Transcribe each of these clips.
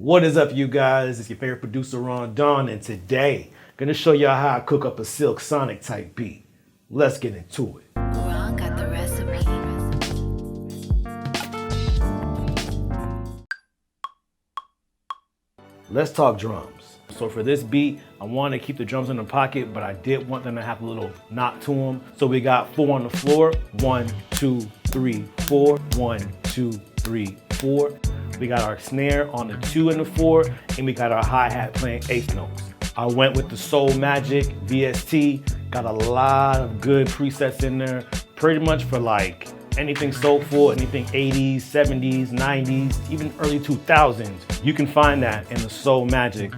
What is up, you guys? It's your favorite producer, Ron Don, and today I'm gonna show y'all how I cook up a Silk Sonic type beat. Let's get into it. Ron got the recipe. Let's talk drums. So for this beat, I want to keep the drums in the pocket, but I did want them to have a little knot to them. So we got 4 on the floor. 1, 2, 3, 4. 1, 2, 3, 4. We got our snare on the 2 and the 4, and we got our hi-hat playing 8th notes. I went with the Soul Magic VST, got a lot of good presets in there, pretty much for like anything soulful, anything 80s, 70s, 90s, even early 2000s. You can find that in the Soul Magic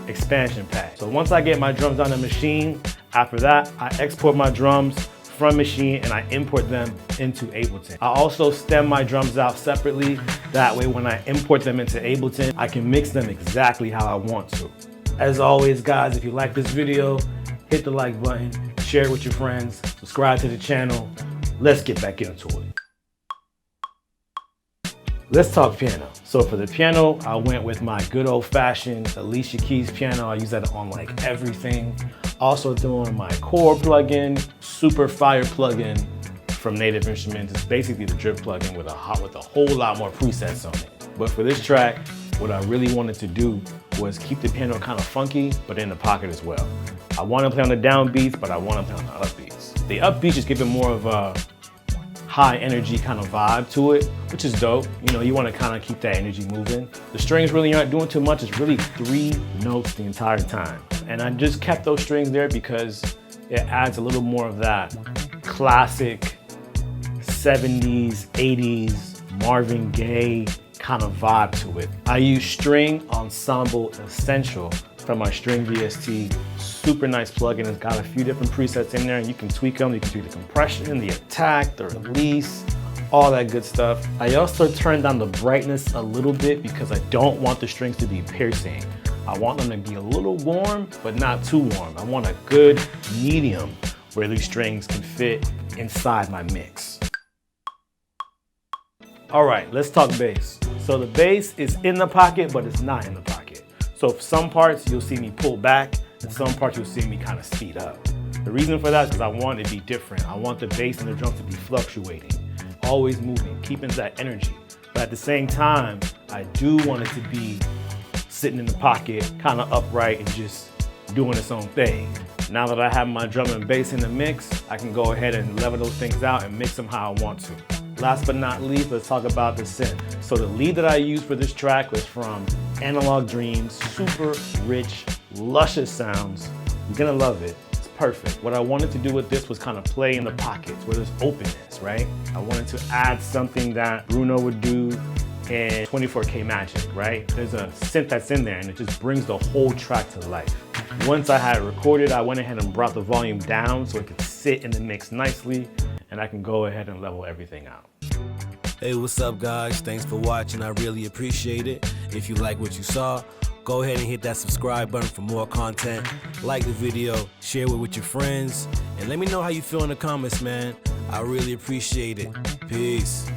expansion pack. So once I get my drums on the Maschine, after that, I export my drums from Maschine and I import them into Ableton. I also stem my drums out separately. That way when I import them into Ableton, I can mix them exactly how I want to. As always, guys, if you like this video, hit the like button, share it with your friends, subscribe to the channel. Let's get back into it. Let's talk piano. So for the piano, I went with my good old-fashioned Alicia keys piano. I use that on like everything. Also doing my core plugin, super fire plugin from Native Instruments. It's basically the drip plugin with a whole lot more presets on it. But for this track, what I really wanted to do was keep the piano kind of funky, but in the pocket as well. I want to play on the downbeats, but I want to play on the upbeats. The upbeats just give it more of a high energy kind of vibe to it, which is dope. You know, you want to kind of keep that energy moving. The strings really aren't doing too much. It's really 3 notes the entire time. And I just kept those strings there because it adds a little more of that classic 70s, 80s Marvin Gaye kind of vibe to it. I use string Ensemble Essential from my String VST. Super nice plugin. It's got a few different presets in there and you can tweak them. You can tweak the compression, the attack, the release, all that good stuff. I also turned down the brightness a little bit because I don't want the strings to be piercing. I want them to be a little warm, but not too warm. I want a good medium where these strings can fit inside my mix. All right, let's talk bass. So the bass is in the pocket, but it's not in the pocket. So for some parts, you'll see me pull back, and some parts you'll see me kind of speed up. The reason for that is because I want it to be different. I want the bass and the drums to be fluctuating, always moving, keeping that energy. But at the same time, I do want it to be sitting in the pocket, kind of upright and just doing its own thing. Now that I have my drum and bass in the mix, I can go ahead and level those things out and mix them how I want to. Last but not least, let's talk about the synth. So the lead that I used for this track was from Analog Dreams, super rich, luscious sounds. You're gonna love it. It's perfect. What I wanted to do with this was kind of play in the pockets where there's openness, right? I wanted to add something that Bruno would do in 24K Magic, right? There's a synth that's in there and it just brings the whole track to life. Once I had it recorded, I went ahead and brought the volume down so it could sit in the mix nicely and I can go ahead and level everything out. Hey, what's up, guys? Thanks for watching. I really appreciate it. If you like what you saw, go ahead and hit that subscribe button for more content. Like the video, share it with your friends, and let me know how you feel in the comments, man. I really appreciate it. Peace.